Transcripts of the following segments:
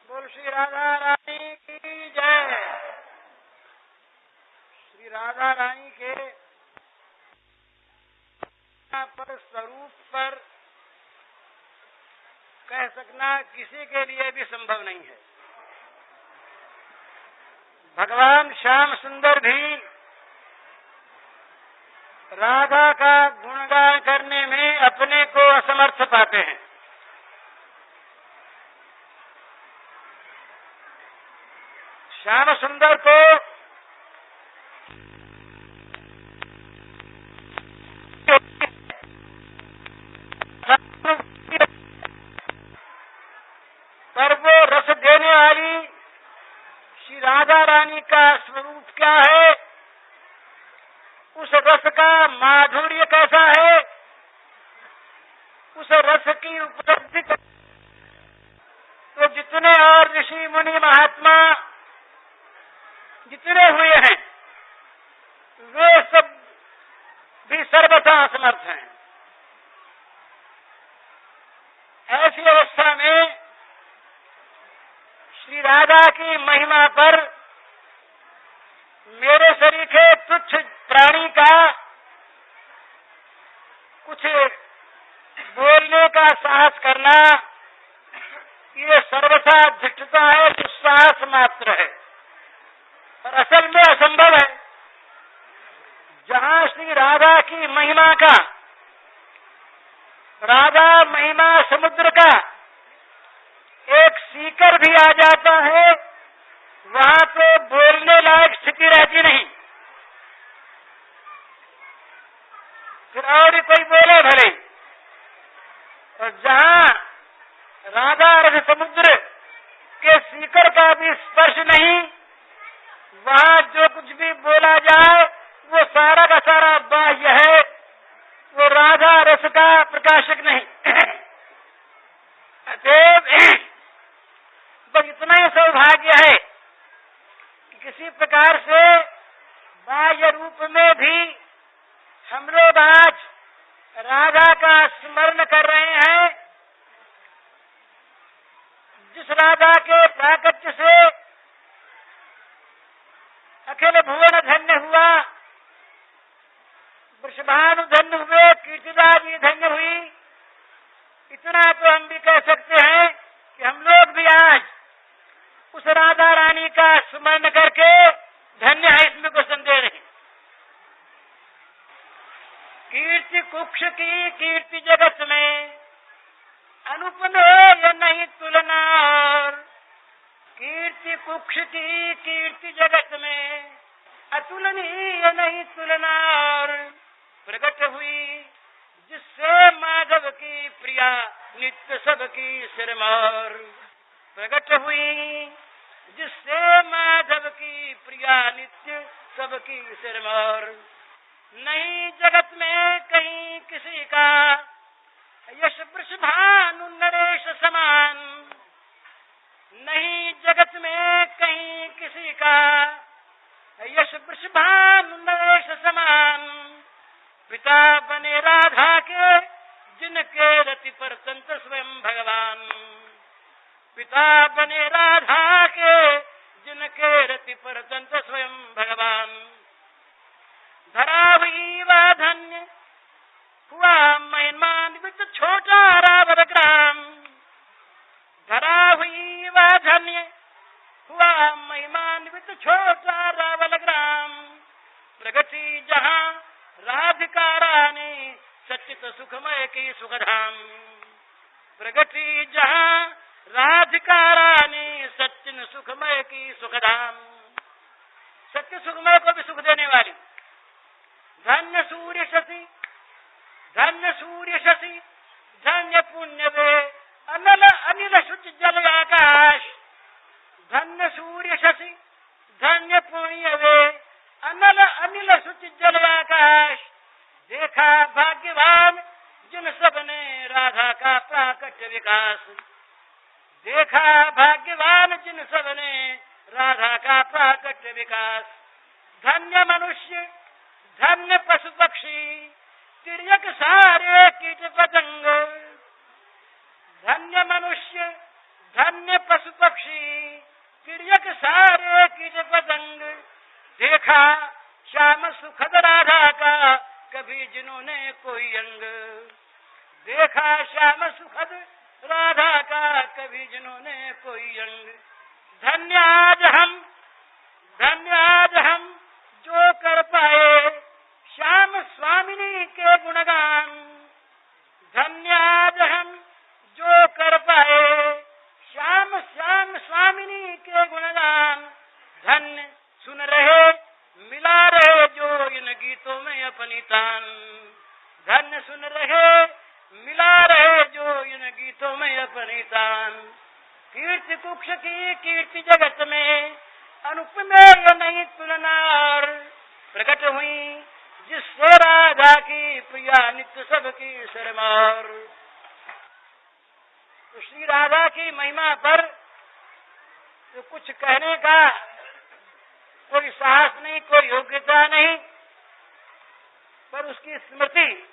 बोल श्री राधा रानी की जय। श्री राधा रानी के पर स्वरूप पर कह सकना किसी के लिए भी संभव नहीं है। भगवान श्याम सुंदर भी राधा का गुणगान करने में अपने को असमर्थ पाते हैं। श्याम सुंदर को पर वो रस देने वाली श्री राधा रानी का स्वरूप क्या है, उस रस का माधुर्य कैसा है, उस रस की उपलब्धि तो जितने और ऋषि मुनि महात्मा जितने हुए हैं वे सब भी सर्वथा असमर्थ हैं। ऐसी अवस्था में श्री राधा की महिमा पर मेरे सरीखे तुच्छ प्राणी का कुछ बोलने का साहस करना ये सर्वथा धृष्टता है, दुस्साहस मात्र है और असल में असंभव है। जहां श्री राधा की महिमा का, राधा महिमा समुद्र का एक सीकर भी आ जाता है, वहां तो बोलने लायक स्थिति रहती नहीं। फिर और कोई बोले भले, और जहां राधा रस समुद्र के सीकर का भी स्पर्श नहीं, वहां जो कुछ भी बोला जाए वो सारा का सारा बाह्य है, वो राधा रस का प्रकाशक नहीं। अतएव बस इतना ही सौभाग्य है कि किसी प्रकार से बाह्य रूप में भी हम लोग आज राधा का स्मरण कर रहे हैं, जिस राधा के प्राकट्य से अखिल भुवन धन्य हुआ, वृषभानु धन्य हुए, कीर्तिदाजी धन्य हुई। इतना तो हम भी कह सकते हैं कि हम लोग भी आज उस राधा रानी का स्मरण करके धन्य है, इसमें कोई संदेह नहीं। कीर्ति कुक्ष की कीर्ति जगत में अनुपमेय नहीं तुलना, कीर्ति कुक्ष की कीर्ति जगत में अतुलनीय नहीं तुलना। प्रकट हुई जिससे माधव की प्रिया नित्य सबकी सिरमौर, प्रकट हुई जिससे माधव की प्रिया नित्य सबकी सिरमौर। नहीं जगत में कहीं किसी का यश वृषभानु नरेश समान, नहीं जगत में कहीं किसी का यश वृषभानु नरेश समान। पिता बने राधा के जिनके रति पर तंत्र स्वयं भगवान, पिता बने राधा के जिनके रति पर तंत्र स्वयं भगवान। धरा हुई वह धन्य हुआ महिमान्वित छोटा रावल ग्राम, धरा हुई वह धन्य हुआ महिमान्वित छोटा रावल ग्राम। प्रगति जहां राधिका रानी सच्चित सुखमय की सुखधाम, प्रगति जहां राधिका रानी सच्चिन सुखमय की सुखधाम। सत्य सुखमय को भी सुख देने वाली। धन्य सूर्य शशि, धन्य सूर्य शशि, धन्य पुण्य वे अनल अनिल शुच जल आकाश। धन्य सूर्य शशि, धन्य पुण्य वे अनल अनिल शुच जल आकाश। देखा भाग्यवान जिन सब ने राधा का प्राकट्य विकास, देखा भाग्यवान जिन सब ने राधा का प्राकट्य विकास। धन्य मनुष्य, धन्य पशु पक्षी, तिर्यक सारे कीट पतंग। धन्य मनुष्य, धन्य अन्य पशु पक्षी तिर्यक सारे कीट पतंग, देखा श्याम सुखद राधा का कभी जिन्होंने कोई अंग, देखा श्याम सुखद राधा का कभी जिन्होंने कोई अंग। धन्य आज हम जो कर पाए श्याम स्वामिनी के गुणगान, धन्य आज हम जो कर पाए श्याम स्वामिनी के गुणगान। धन्य सुन रहे मिला रहे जो इन गीतों में अपनी तान, धन्य सुन रहे मिला रहे जो इन गीतों में अपनी तान। कीर्ति कुक्ष की कीर्ति जगत में अनुपमेय नहीं तुलना, प्रकट हुई जिससे राधा की प्रिया नित्य सबकी सरमार। तो श्री राधा की महिमा पर तो कुछ कहने का कोई साहस नहीं, कोई योग्यता नहीं, पर उसकी स्मृति,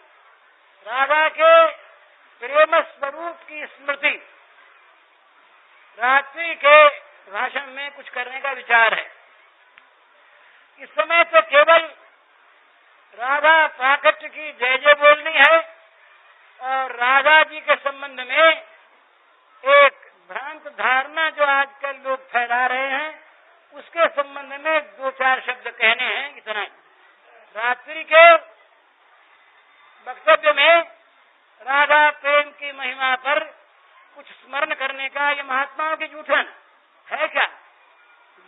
राधा के प्रेम स्वरूप की स्मृति, रात्रि के भाषण में कुछ करने का विचार है। इस समय तो केवल राधा प्राकट्य की जय जय बोलनी है और राधा जी के संबंध में एक भ्रांत धारणा जो आजकल लोग फैला रहे हैं उसके संबंध में दो चार शब्द कहने हैं, इतना ही। रात्रि के वक्तव्य में राधा प्रेम की महिमा पर कुछ स्मरण करने का ये महात्माओं की जूठन है क्या?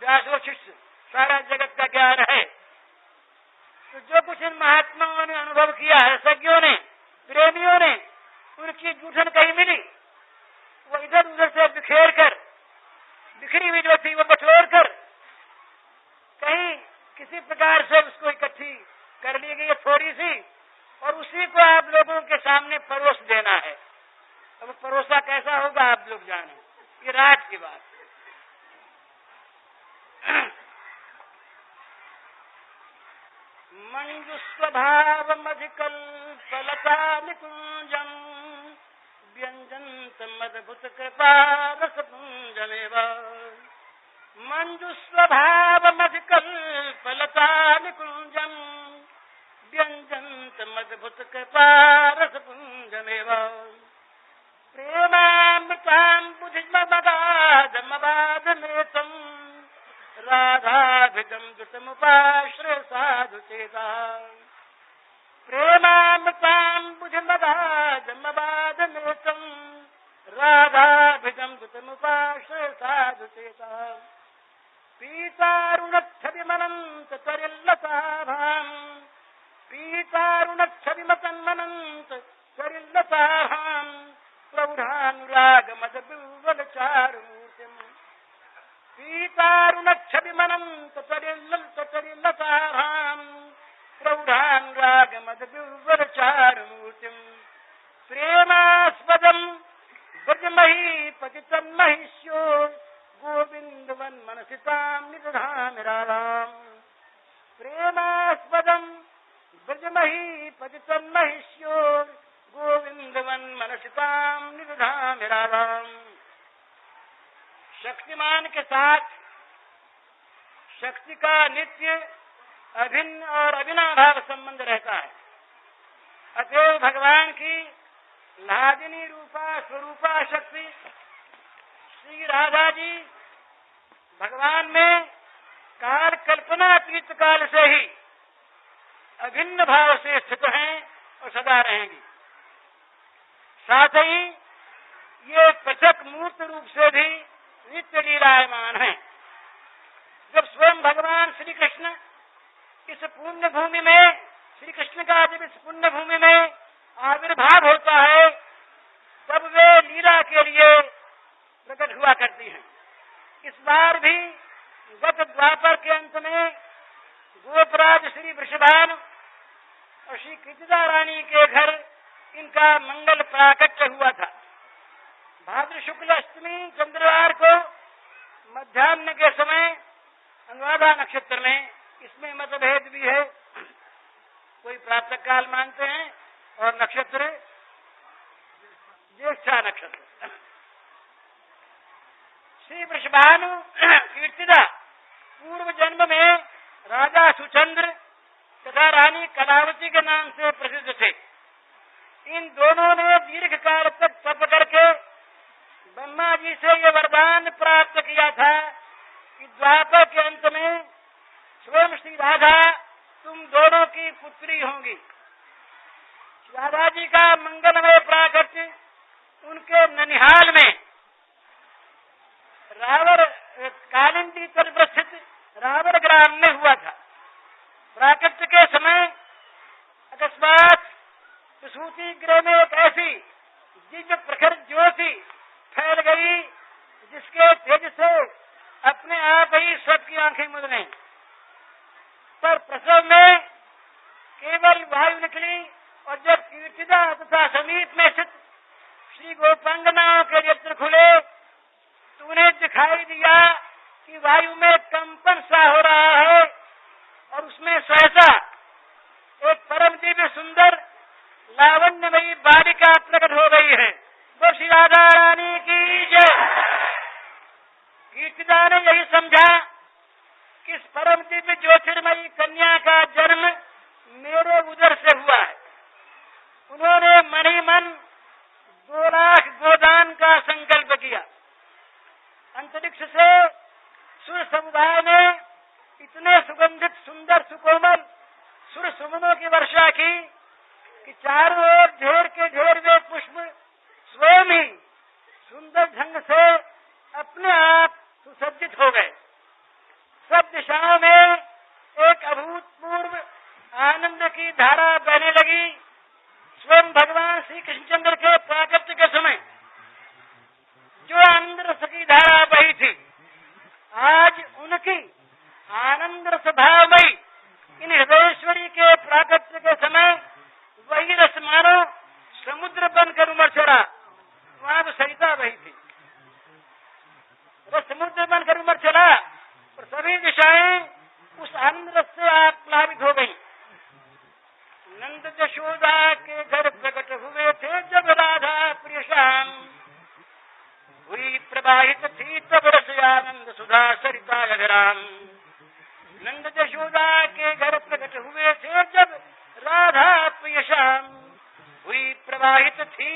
व्यासोशिष्ट सारा जगत का ज्ञान है, तो जो कुछ इन महात्माओं ने अनुभव किया है, सज्ञों ने, प्रेमियों ने, उनकी जूठन कहीं मिली, वो इधर उधर से बिखेर कर, बिखरी हुई जो थी वो बटोर कर कहीं किसी प्रकार से उसको इकट्ठी कर ली गई थोड़ी सी, और उसी को आप लोगों के सामने परोस देना है। अब परोसा कैसा होगा आप लोग जाने, ये रात की बात। मंजु स्वभाव मधिकल्पलता निकुंजम, व्यंजन्त मदभुत कृपा रस पुंजमेव। मंजु स्वभाव मधिकल्पलता निकुंजम, व्यंजन्त मदभुत कृपा रस पुंजमेव। प्रेमामृतां बुधिमगाधमबाधमेतं, राधाभिदं दुतमुपाश्रय साधु चेता। प्रेमामृतां बुधिमगाधमबाधमेतं, राधाभिदं दुतमुपाश्रय साधु चेता। पीतारुणच्छविमनन्त तरिल्लताभां, पीतारुणच्छविमतन्मनन्त तरिल्लताभां, प्रौढानुरागमदबिल्वलचारुमूर्तिम्। पीतारुणच्छविमनन्त तरिल्लताभां, प्रौढानुरागमदबिल्वलचारुमूर्तिम्। प्रेमास्पदं व्रजमहीपतितन्महिष्यो, गोविन्दवन्मनसितां निदधामि राधाम्। प्रेमास्पदं व्रजमहीपतितन्महिष्यो, गोविन्दवन्मनसितां निदधामि राधाम्। शक्तिमान के साथ शक्ति का नित्य अभिन्न और अविनाभाव संबंध रहता है। अतएव भगवान की लादिनी रूपा स्वरूपा शक्ति श्री राधा जी भगवान में काल कल्पना अतीत काल से ही अभिन्न भाव से स्थित हैं और सदा रहेंगी। साथ ही ये पृथक मूर्त रूप से भी नित्य लीलायमान है। जब स्वयं भगवान श्री कृष्ण इस पुण्य भूमि में, श्री कृष्ण का जब इस पुण्य भूमि में आविर्भाव होता है, तब वे लीला के लिए प्रकट हुआ करती हैं। इस बार भी गत द्वापर के अंत में गोपराज श्री वृषभान और श्री कृतिदा रानी के घर इनका मंगल प्राकट्य हुआ था। भाद्र शुक्ल अष्टमी चंद्रवार को मध्याह्न के समय अनुराधा नक्षत्र में, इसमें मतभेद भी है, कोई प्रातः काल मानते हैं और नक्षत्र ज्येष्ठा नक्षत्र। श्री वृषभानु कीर्तिदा पूर्व जन्म में राजा सुचंद्र तथा रानी कलावती के नाम से प्रसिद्ध थे। इन दोनों ने दीर्घ काल तक तप करके ब्रह्मा जी से ये वरदान प्राप्त किया था कि द्वापर के अंत में स्वयं श्री राधा तुम दोनों की पुत्री होंगी। राधा जी का मंगलमय प्राकट्य उनके ननिहाल में रावण कालिंदी तट पर स्थित रावण ग्राम में हुआ था। प्राकट्य के समय अकस्मात प्रसूति गृह में एक ऐसी दिव्य प्रखर ज्योति फैल गई जिसके तेज से अपने आप ही सबकी आंखें मुद गईं। पर प्रसव में केवल वायु निकली और जब कीर्तिदा तथा समीप में स्थित श्री गोपांगनाओं के नेत्र खुले तो उन्हें दिखाई दिया कि वायु में कंपन सा हो रहा है और उसमें सहसा एक परम दिव्य सुंदर लावण्यमयी बालिका प्रकट हो गई है। वो श्री राधा रानी की जय। कीर्तिदा ने यही समझा कि इस परम दिव्य ज्योतिर्मयी कन्या का जन्म मेरे उदर से हुआ है। उन्होंने मन ही मन 2 लाख गोदान का संकल्प किया। अंतरिक्ष से सुर समुदाय ने इतने सुगंधित सुंदर सुकोमल सुर सुमनों की वर्षा की कि चारों ओर ढेर के ढेर वे पुष्प स्वयं ही सुंदर ढंग से अपने आप सुसज्जित हो गए। सब दिशाओं में एक अभूतपूर्व आनंद की धारा बहने लगी। स्वयं भगवान श्री कृष्णचंद्र के प्राकट्य के समय जो आनंद रस की धारा बही थी, आज उनकी आनंद रस भावमयी इन हृदयेश्वरी के प्राकट्य के समय वही रस मानो समुद्र बनकर उमड़ चढ़ा। वहां तो सरिता बही थी, वो समुद्र बनकर उमड़ चढ़ा और सभी दिशाएं उस आनंद रस से आप्लावित हो गई। नंद यशोदा के घर प्रकट हुए थे जब राधा प्रिय श्याम, हुई प्रवाहित थी तब रस आनंद सुधा सरिता अघराम। नंद यशोदा के घर प्रकट हुए थे जब राधा प्रिय श्याम, हुई प्रवाहित थी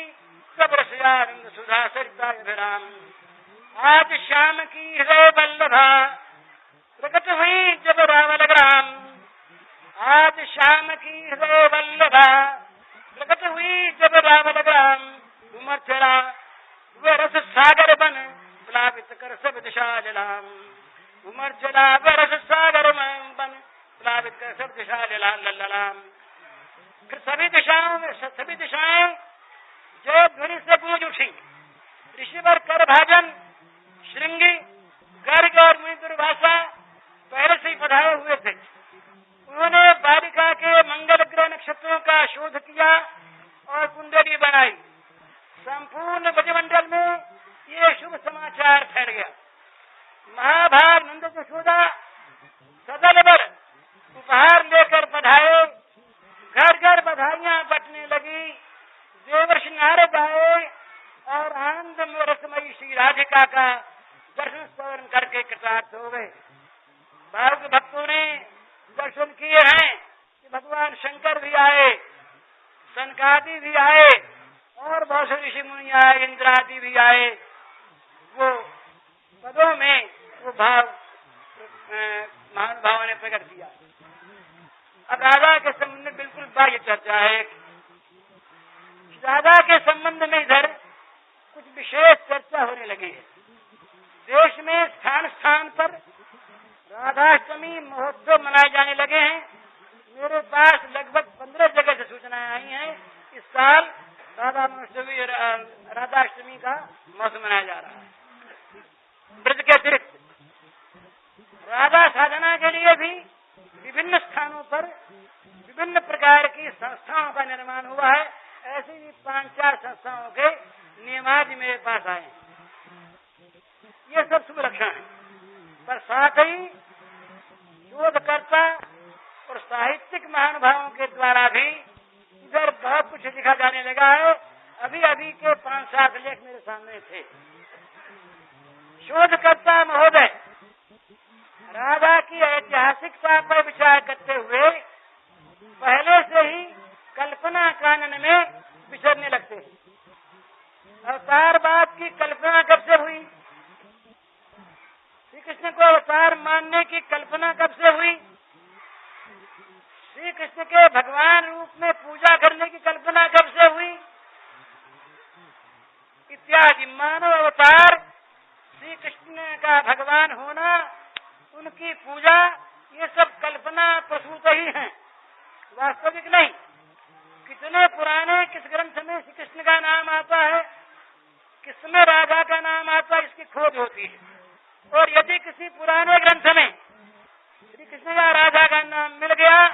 तब रस आनंद सुधा सरिता अघराम। आज श्याम की हृदय वल्लभा प्रकट हुई जब रावण ग्राम। आज श्याम की हृदय वल्लभा प्रकट हुई जब रावण ग्राम। उमड़ चढ़ा वह रस सागर बन प्लावित कर सब दिशा जलाम। उमड़ चला वह रस सागर बन प्लावित कर सब दिशा जलाम। फिर सभी दिशाओं में सभी दिशाएं जय ध्वनि से गूंज उठी। ऋषिवर कर भाजन श्रृंगी गर्ग और मुनि दुर्वासा पहले से ही पधारे हुए थे। उन्होंने बालिका के मंगल ग्रह नक्षत्रों का शोध किया और कुंडली बनाई। संपूर्ण ब्रजमंडल में ये शुभ समाचार फैल गया। महाभाग नंद यशोदा सदल बल उपहार लेकर पधारे। घर घर बधाइयां बटने लगी। देवर्षि नारद आए और आनंद में रसमयी श्री राधिका का दर्शन स्तवन करके कृतार्थ हो गए। भाव भक्तों ने दर्शन किए हैं कि भगवान शंकर भी आए, सनकादि भी आए और बहुत से ऋषि मुनि आए, इंद्रादि भी आए। वो पदों में वो भाव महानुभावों ने प्रकट किया। अब राधा के संबंध में बिल्कुल बाह्य चर्चा है। राधा के संबंध में इधर कुछ विशेष चर्चा होने लगी है। देश में स्थान स्थान पर राधाष्टमी महोत्सव मनाए जाने लगे हैं। मेरे पास लगभग 15 जगह से सूचनाएं आई हैं। इस साल राधाष्टमी का मौसम मनाया जा रहा है। ब्रज के अतिरिक्त राधा साधना के लिए भी विभिन्न स्थानों पर विभिन्न प्रकार की संस्थाओं का निर्माण हुआ है। ऐसे ही 5-4 संस्थाओं के नियमादि मेरे पास आए हैं। ये सब शुभ लक्षण है। पर साथ ही शोधकर्ता और साहित्यिक महानुभावों के द्वारा भी इधर बहुत कुछ लिखा जाने लगा है। अभी अभी के 5-7 लेख मेरे सामने थे। शोधकर्ता महोदय राधा की ऐतिहासिकता पर विचार करते हुए पहले से ही कल्पना कानन में विचरने लगते हैं। अवतारवाद की कल्पना कब से हुई? श्री कृष्ण को अवतार मानने की कल्पना कब से हुई? श्री कृष्ण के भगवान रूप में पूजा करने की कल्पना कब से हुई? इत्यादि मानव अवतार, श्री कृष्ण का भगवान होना, उनकी पूजा, ये सब कल्पना प्रसूत ही है, वास्तविक नहीं। कितने पुराने किस ग्रंथ में श्री कृष्ण का नाम आता है, किसमें राधा का नाम आता है, इसकी खोज होती है। और यदि किसी पुराने ग्रंथ में श्री कृष्ण या राधा का नाम मिल गया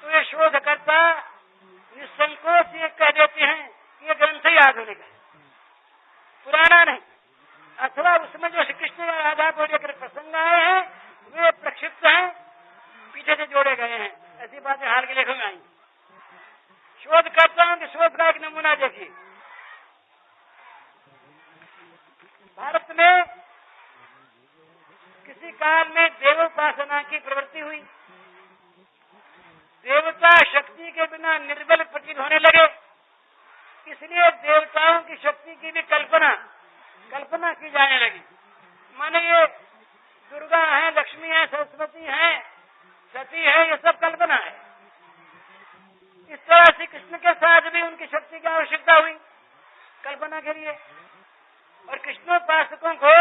तो ये शोधकर्ता निसंकोच ये कह देते हैं कि ये ग्रंथ ही आधुनिक है, पुराना नहीं। अथवा उसमें जो श्री कृष्ण या राधा को लेकर प्रसंग आए हैं वे प्रक्षिप्त हैं, पीछे से जोड़े गए हैं। ऐसी बातें हाल के लेखों में आई। शोधकर्ताओं के शोध का एक नमूना देखिए। भारत में किसी काल में देवोपासना की प्रवृत्ति हुई। देवता शक्ति के बिना निर्बल प्रतीत होने लगे, इसलिए देवताओं की शक्ति की भी कल्पना की जाने लगी। माने ये दुर्गा है, लक्ष्मी है, सरस्वती है, सती है, ये सब कल्पना है। इस तरह से कृष्ण के साथ भी उनकी शक्ति की आवश्यकता हुई कल्पना के लिए। और कृष्णोपासकों को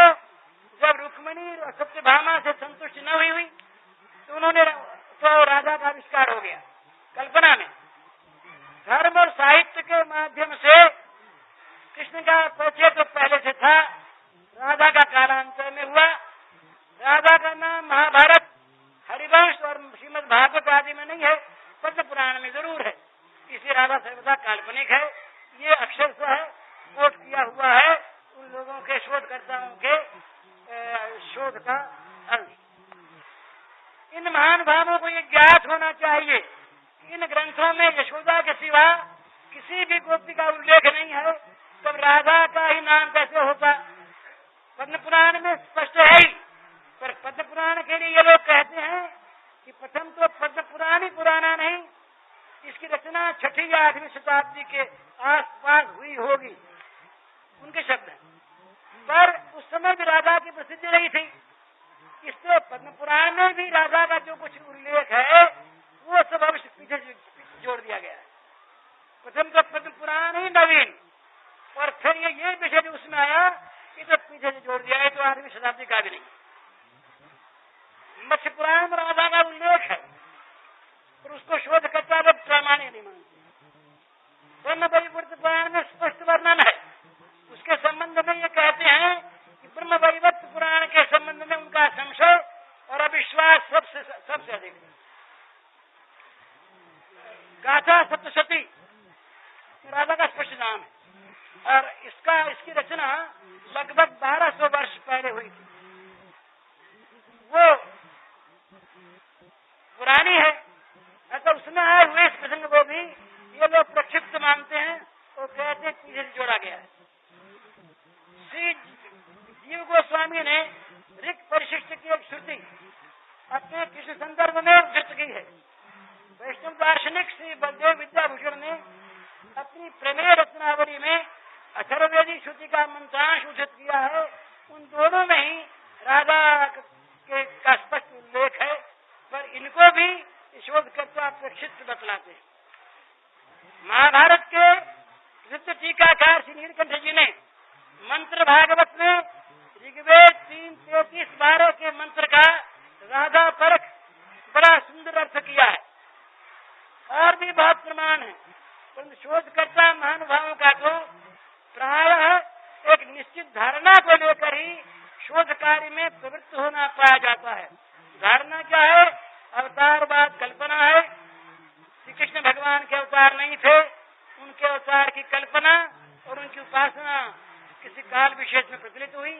जब रुक्मिणी और सत्यभामा से संतुष्ट न हुई तो उन्होंने तो राधा का आविष्कार हो गया कल्पना में। धर्म और साहित्य के माध्यम से कृष्ण का परिचय तो पहले से था, राधा का कालांतर में हुआ। राधा का नाम महाभारत, हरिवंश और श्रीमद् भागवत आदि में नहीं है, पद्म पुराण में जरूर है। इसी राधा सर्वदा काल्पनिक है, ये अक्षरशः कोट किया हुआ है उन लोगों के शोधकर्ताओं के शोध का अंश। इन महान भावों को ये ज्ञात होना चाहिए कि इन ग्रंथों में यशोदा के सिवा किसी भी गोपी का उल्लेख नहीं है, तब राधा का ही नाम कैसे होता? पद्म पुराण में स्पष्ट है ही, पर पद्म पुराण के लिए ये लोग कहते हैं कि प्रथम तो पद्म पुराण ही पुराना नहीं, इसकी रचना 6वीं या 8वीं शताब्दी के आसपास हुई होगी, उनके शब्द हैं। पर उस समय भी राधा की प्रसिद्धि रही थी, इससे पद्म पुराण में भी राधा का जो कुछ उल्लेख है वो सब अवश्य पीछे जोड़ दिया गया है। प्रथम तो पद्म पुराण ही नवीन, और फिर ये विषय जो उसमें आया ये तो पीछे से जोड़ दिया है, तो 8वीं शताब्दी का भी नहीं। मत्स्य पुराण में राधा का उल्लेख है और उसको शोधकर्ता लोग प्रामाणिक नहीं मानते। ब्रह्म वैवर्त पुराण में स्पष्ट वर्णन है, उसके संबंध में ये कहते हैं कि ब्रह्म वैवर्त पुराण के संबंध में उनका संशय और अविश्वास सबसे अधिक है। गाथा सप्तशती राधा का स्पष्ट नाम है और इसकी रचना लगभग 1200 वर्ष पहले हुई थी। वो पुरानी है, अतः उसमें आए हुए इस प्रसंग को भी ये लोग प्रक्षिप्त मानते हैं और कहते हैं पीछे से जोड़ा गया है। श्री जीव गोस्वामी ने ऋक परिशिष्ट की एक श्रुति अपने कृष्ण संदर्भ में उद्धृत की है। वैष्णव दार्शनिक श्री बलदेव विद्याभूषण ने अपनी प्रमेय रत्नावली में अथर्ववेदी श्रुति का मंत्रांश उद्धृत किया है। उन दोनों में ही राधा के का स्पष्ट उल्लेख है, पर इनको भी शोधकर्ता प्रक्षिप्त बतलाते हैं। महाभारत के प्रसिद्ध टीकाकार श्री नीलकंठ जी ने मंत्र भागवत में ऋग्वेद 3:33-12 के मंत्र का राधा परख बड़ा सुंदर अर्थ किया है। और भी बहुत प्रमाण है, परंतु शोधकर्ता महानुभावों का तो प्रायः एक निश्चित धारणा को लेकर ही शोध कार्य में प्रवृत्त होना पाया जाता है। धारणा क्या है? अवतारवाद कल्पना है। श्री कृष्ण भगवान के अवतार नहीं थे, उनके अवतार की कल्पना और उनकी उपासना किसी काल विशेष में प्रचलित हुई।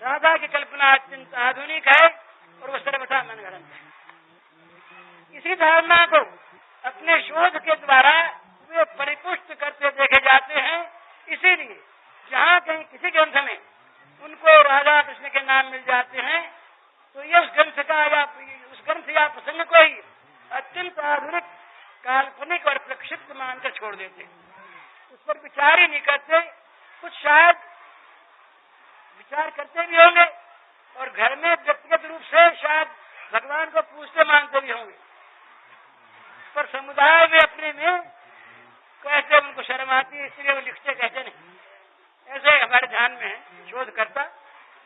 राधा की कल्पना अत्यंत आधुनिक है और वो सर्वथा मनगढ़ंत है। इसी धारणा को अपने शोध के द्वारा वे परिपुष्ट करते देखे जाते हैं। इसीलिए जहाँ कहीं किसी ग्रंथ में उनको राधा कृष्ण के नाम मिल जाते हैं तो ये उस ग्रंथ का या उस ग्रंथ या प्रसंग को ही अत्यंत आधुनिक, काल्पनिक और प्रक्षिप्त मानकर छोड़ देते, उस पर विचार ही नहीं करते। कुछ शायद विचार करते भी होंगे और घर में व्यक्तिगत रूप से शायद भगवान को पूजते मानते भी होंगे, पर समुदाय में अपने में कैसे उनको शर्म आती है, इसलिए वो लिखते कहते नहीं। ऐसे हमारे ध्यान में है शोधकर्ता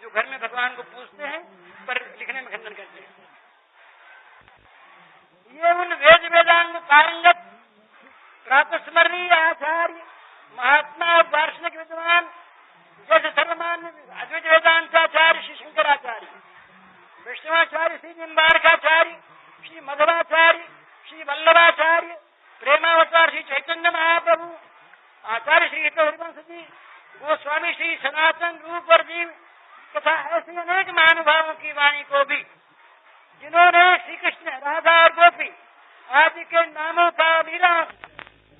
जो घर में भगवान को पूजते हैं पर लिखने में खंडन करते हैं। ये उन वेद वेदांग पारंगत प्रातस्मरणीय आचार्य महात्मा और दार्शनिक विद्वान जैसे सर्वमान्य अद्वैत वेदांताचार्य श्री शंकराचार्य, वैष्णवाचार्य श्री निम्बारकाचार्य, श्री मधवाचार्य, श्री वल्लभाचार्य, प्रेमावतार श्री चैतन्य महाप्रभु, आचार्य श्री हरिवंश जी, गोस्वामी श्री सनातन रूप और जीव तथा ऐसे अनेक महानुभावों की वाणी को भी जिन्होंने श्री कृष्ण, राधा और गोपी आदि के नामों का लीला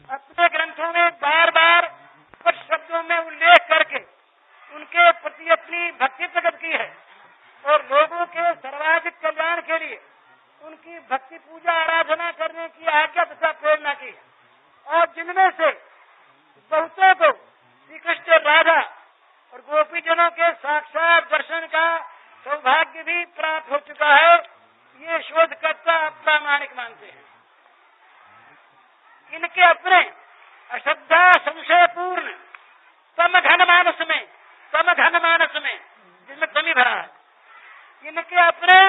अपने ग्रंथों में बार बार कुछ शब्दों में उल्लेख करके उनके प्रति अपनी भक्ति प्रकट की है और लोगों के सर्वाधिक कल्याण के लिए उनकी भक्ति पूजा आराधना करने की आज्ञा तथा प्रेरणा की है। और जिनमें से बहुतों को श्री कृष्ण, राधा और गोपी जनों के साक्षात दर्शन का सौभाग्य भी प्राप्त हो चुका है, ये शोधकर्ता प्रामाणिक मानते हैं। इनके अपने अश्रद्धा संशयपूर्ण तम घन मानस में जिसमें कमी भरा है, इनके अपने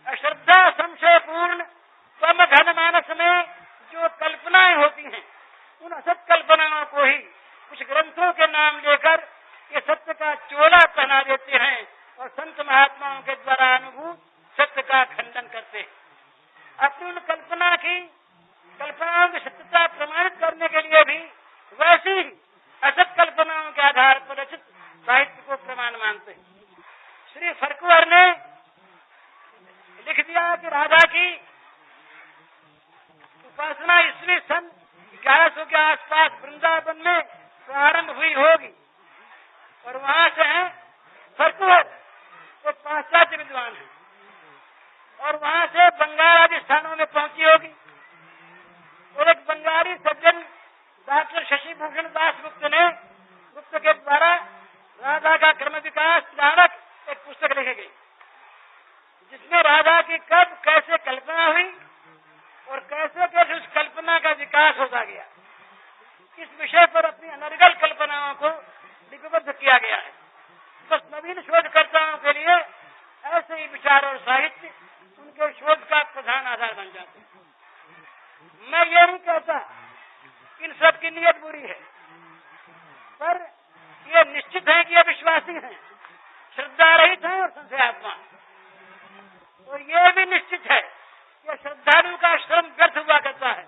अश्रद्धा संशयपूर्ण तम घन मानस में जो कल्पनाएं होती हैं, उन असत कल्पनाओं को ही कुछ ग्रंथों के नाम लेकर ये सत्य का चोला पहना देते हैं और संत महात्माओं के द्वारा अनुभूत सत्य का खंडन करते हैं। अपनी उन कल्पनाओं की सत्यता प्रमाणित करने के लिए भी वैसी ही असत कल्पनाओं के आधार पर रचित साहित्य को प्रमाण मानते हैं। श्री फर्कुहर ने लिख दिया कि राधा की उपासना ईस्वी सन 1100 के आसपास वृंदावन में प्रारंभ हुई होगी और वहां से हैं फर्कुहर तो पाश्चात्य विद्वान है और वहां से बंगाल आदि स्थानों में पहुंची होगी और एक बंगाली सज्जन डॉक्टर शशिभूषण दास गुप्त के द्वारा राधा का क्रम विकास नामक एक पुस्तक लिखी गई, जिसमें राधा की कब कैसे कल्पना हुई और कैसे कैसे उस कल्पना का विकास होता गया, इस विषय पर अपनी अनर्गल कल्पनाओं को लिपिबद्ध किया गया है। बस नवीन शोधकर्ताओं के लिए ऐसे ही विचार और साहित्य उनके शोध का प्रधान आधार बन जाते हैं। मैं ये नहीं कहता इन सब की नीयत बुरी है, पर ये निश्चित है कि ये विश्वासी हैं, श्रद्धा रहित हैं और संशयात्मा, और ये भी निश्चित है कि श्रद्धालु का श्रम व्यर्थ हुआ करता है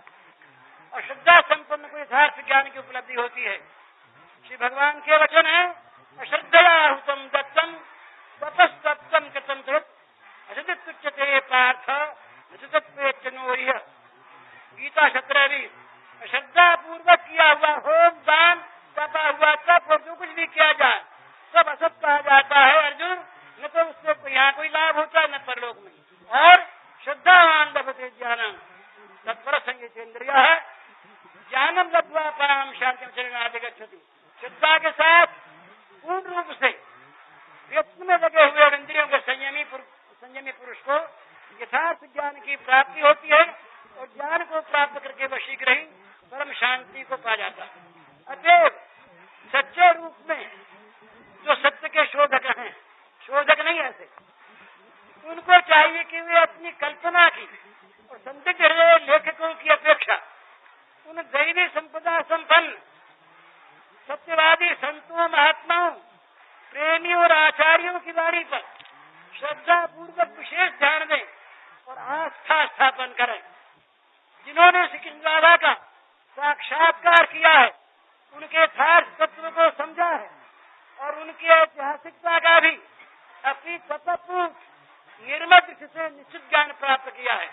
और श्रद्धा संपन्न को यथार्थ ज्ञान की उपलब्धि होती है। श्री भगवान के वचन है, अश्रद्धया हुतम दत्तम तपस्तप्तम कृतम कृत असिद्धुच्यते पार्थ नचितत्वेच्चनोरिह। गीता 17:20। श्रद्धा पूर्वक किया हुआ होम, दान, तपा हुआ तप और जो कुछ भी किया जाए सब असत कहा जाता है अर्जुन, न तो उससे यहाँ कोई लाभ होता है न परलोक में। और श्रद्धावान लभते ज्ञानम तत्पर संगीतेन्द्रिय है, ज्ञानम लब्ध्वा पराम शांति चरणाधिगच्छति। श्रद्धा के साथ पूर्ण रूप से व्यक्ति में लगे हुए इंद्रियों के संयमी पुरुष को यथार्थ ज्ञान की प्राप्ति होती है और ज्ञान को प्राप्त करके वह शीघ्र ही परम शांति को पा जाता है। अतएव सच्चे रूप में जो सत्य के शोधक हैं, शोधक नहीं ऐसे, उनको चाहिए कि वे अपनी कल्पना की और संदिग्ध लेखकों की अपेक्षा उन दैवी संपदा संपन्न सत्यवादी संतों, महात्माओं, प्रेमियों और आचार्यों की वाणी पर श्रद्धा पूर्वक विशेष ध्यान दें और आस्था स्थापन करें। जिन्होंने श्री कृष्ण राधा का साक्षात्कार किया है, उनके यथार्थ तत्व को समझा है और उनकी ऐतिहासिकता का भी अपनी तत्वपूर्ण निर्मल दृष्टि से निश्चित ज्ञान प्राप्त किया है।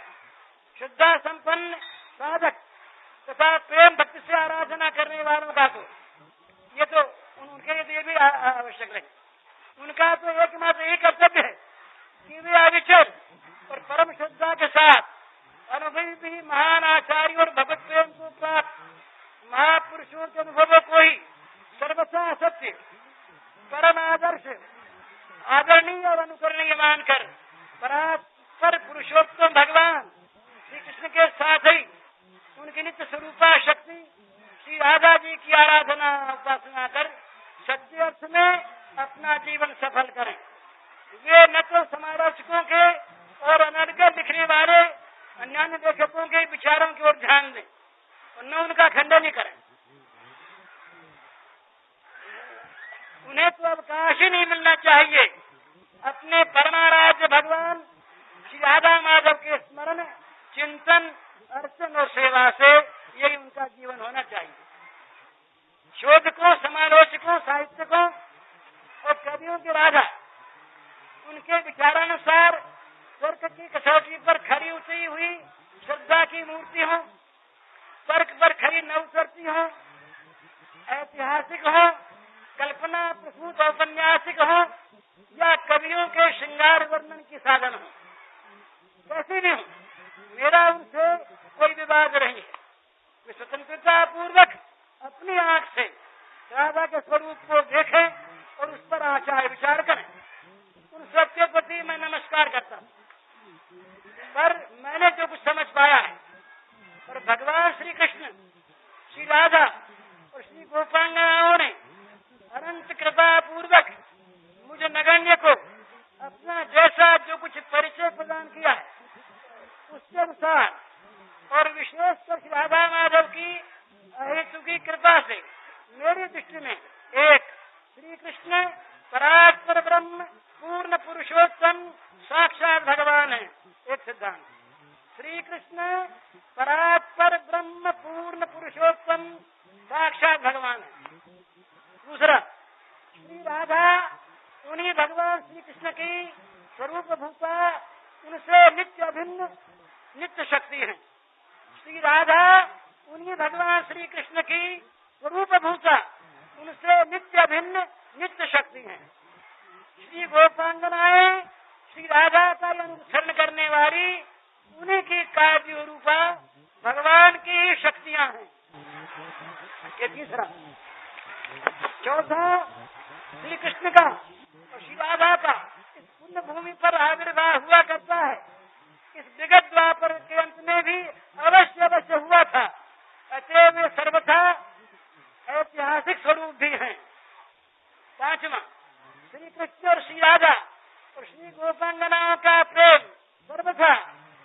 श्रद्धा संपन्न साधक तथा प्रेम भक्ति से आराधना करने वालों का तो ये तो उनके लिए भी आवश्यक है। उनका तो एकमात्र एक कर्तव्य आदरणीय और अनुकरणीय मानकर परात्पर पुरुषोत्तम भगवान श्री कृष्ण के साथ ही उनकी नित्य स्वरूपा शक्ति श्री राधा जी की आराधना उपासना कर सच्चे अर्थ में अपना जीवन सफल करें। वे न तो समालोचकों के और अनर्गल लिखने वाले अन्य लेखकों के विचारों की ओर ध्यान दें और न उनका खंडन ही करें। उन्हें तो अवकाश ही नहीं मिलना चाहिए। अपने परमाराध्य भगवान श्री राधा माधव के स्मरण, चिंतन, अर्चन और सेवा से यही उनका जीवन होना चाहिए। शोधकों, समालोचकों, साहित्यकों और कवियों की राधा उनके विचारानुसार तर्क की कसौटी पर खरी उतरी हुई श्रद्धा की मूर्ति हो, तर्क पर खरी न उतरती हो, ऐतिहासिक हो, कल्पना प्रसूत औपन्यासिक हो या कवियों के श्रृंगार वर्णन की साधन हो, कैसी भी हो, मेरा उनसे कोई विवाद नहीं है। वे स्वतंत्रता पूर्वक अपनी आंख से राधा के स्वरूप को देखें और उस पर आचार विचार करें। उन सबके प्रति मैं नमस्कार करता हूँ। पर मैंने जो कुछ समझ पाया है और भगवान श्री कृष्ण, श्री राधा और श्री गोपांगनाओं ने अनंत कृपा पूर्वक मुझे नगण्य को अपना जैसा जो कुछ परिचय प्रदान किया है उसके अनुसार और विशेषकर श्री राधा माधव की अहेतु की कृपा से मेरी दृष्टि में एक श्री कृष्ण परात्पर ब्रह्म पूर्ण पुरुषोत्तम साक्षात भगवान है। एक सिद्धांत, श्री कृष्ण परात्पर ब्रह्म पूर्ण पुरुषोत्तम साक्षात भगवान है। दूसरा, श्री राधा उन्हीं भगवान श्री कृष्ण की स्वरूप भूता, उनसे नित्य अभिन्न नित्य शक्ति है। श्री राधा उन्हीं भगवान श्री कृष्ण की स्वरूप भूता, उनसे नित्य अभिन्न नित्य शक्ति है। श्री गोपांगनाएं श्री राधा का अनुसरण करने वाली उन्हीं की कार्य रूपा भगवान की शक्तियां हैं। ये तीसरा। चौथा, श्री कृष्ण का और श्री राधा का इस पुण्य भूमि पर आविर्भाव हुआ करता है। इस विगत द्वापर के अंत में भी अवश्य हुआ था। अतः वे सर्वथा ऐतिहासिक स्वरूप भी हैं। पांचवा, श्री कृष्ण और श्री राधा और श्री गोपांगनाओं का प्रेम सर्वथा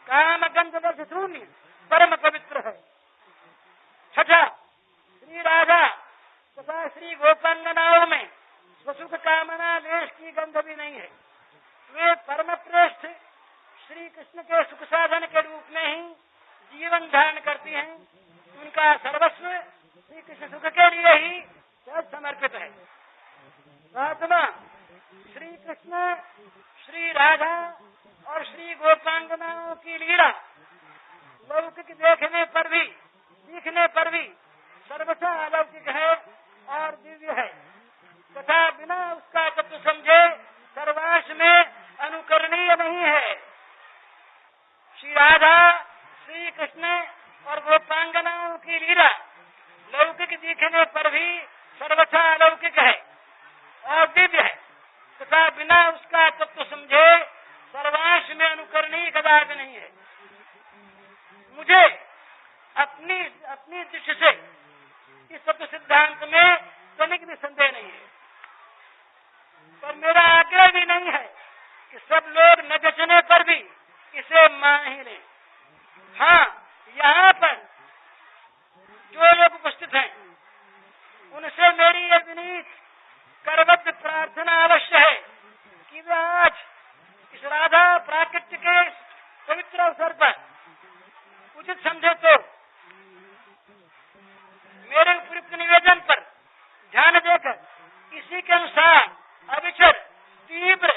काम गंध शून्य परम पवित्र है। छठा, श्री राधा तथा श्री गोपांगनाओं में स्वसुख कामना लेश की गंध भी नहीं है। वे परम श्रेष्ठ श्री कृष्ण के सुख साधन के रूप में ही जीवन धारण करती हैं। उनका सर्वस्व श्री कृष्ण सुख के लिए ही समर्पित है। सातवां, श्री कृष्ण, श्री राधा और श्री गोपांगनाओं की लीला लौकिक देखने पर भी, सीखने पर भी सर्वथा अलौकिक है और दिव्य है तथा बिना उसका तत्व समझे सर्वांश में अनुकरणीय नहीं है। श्री राधा, श्री कृष्ण और गोपांगनाओं की लीला लौकिक दिखने पर भी सर्वथा अलौकिक है और दिव्य है तथा बिना उसका तत्व समझे सर्वांश में अनुकरणीय कदापि नहीं है। मुझे अपनी दृष्टि से इस तत्व सिद्धांत में तनिक भी संदेह नहीं है, पर मेरा आग्रह भी नहीं है कि सब लोग न जचने पर भी इसे मान ही लें। हाँ, यहाँ पर जो लोग उपस्थित हैं उनसे मेरी यह विनीत करबद्ध प्रार्थना अवश्य है कि वे आज इस राधा प्राकृत्य के पवित्र अवसर पर उचित समझे तो मेरे उपयुक्त निवेदन पर ध्यान देकर इसी के अनुसार अविचल, तीव्र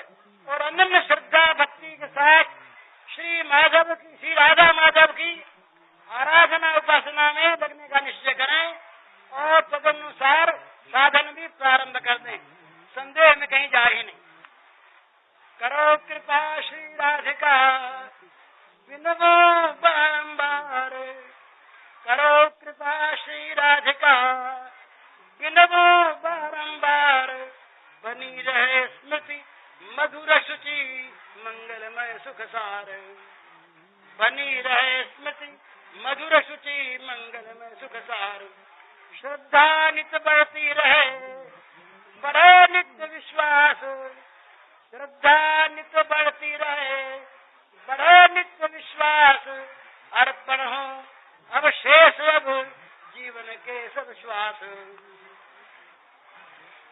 और अनन्य श्रद्धा भक्ति के साथ श्री राधा माधव की आराधना उपासना में लगने का निश्चय करें और तदनुसार साधन भी प्रारंभ कर दें। संदेह में कहीं जा ही नहीं। करो कृपा श्री राधिका विनवो बारंबार, करो कृपा श्री राधिका विनवो बारंबार, बनी रहे स्मृति मधुर शुचि मंगलमय सुख सार, बनी रहे स्मृति मधुर शुचि मंगलमय सुख सार। श्रद्धा नित्य बढ़ती रहे, बढ़े नित्य विश्वास, श्रद्धा नित्य बढ़ती रहे, बढ़े नित्य विश्वास। अर्पण हो अब शेष अब जीवन के सब श्वास,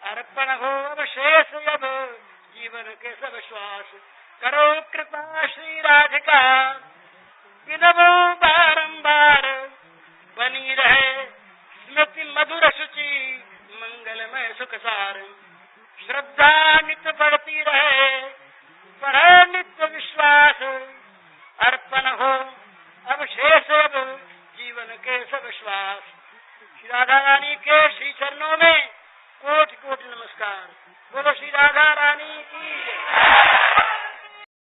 अर्पण हो अब शेष अब जीवन के सब श्वास। करो कृपा श्री राधिका विनमो बारंबार, बनी रहे स्मृति मधुर शुचि मंगलमय सुख सार। श्रद्धा नित्य बढ़ती रहे, बढ़े नित्य विश्वास। अर्पण हो अब शेष अब जीवन के सब श्वास। श्री राधा रानी के श्री चरणों में कोटि कोटि नमस्कार।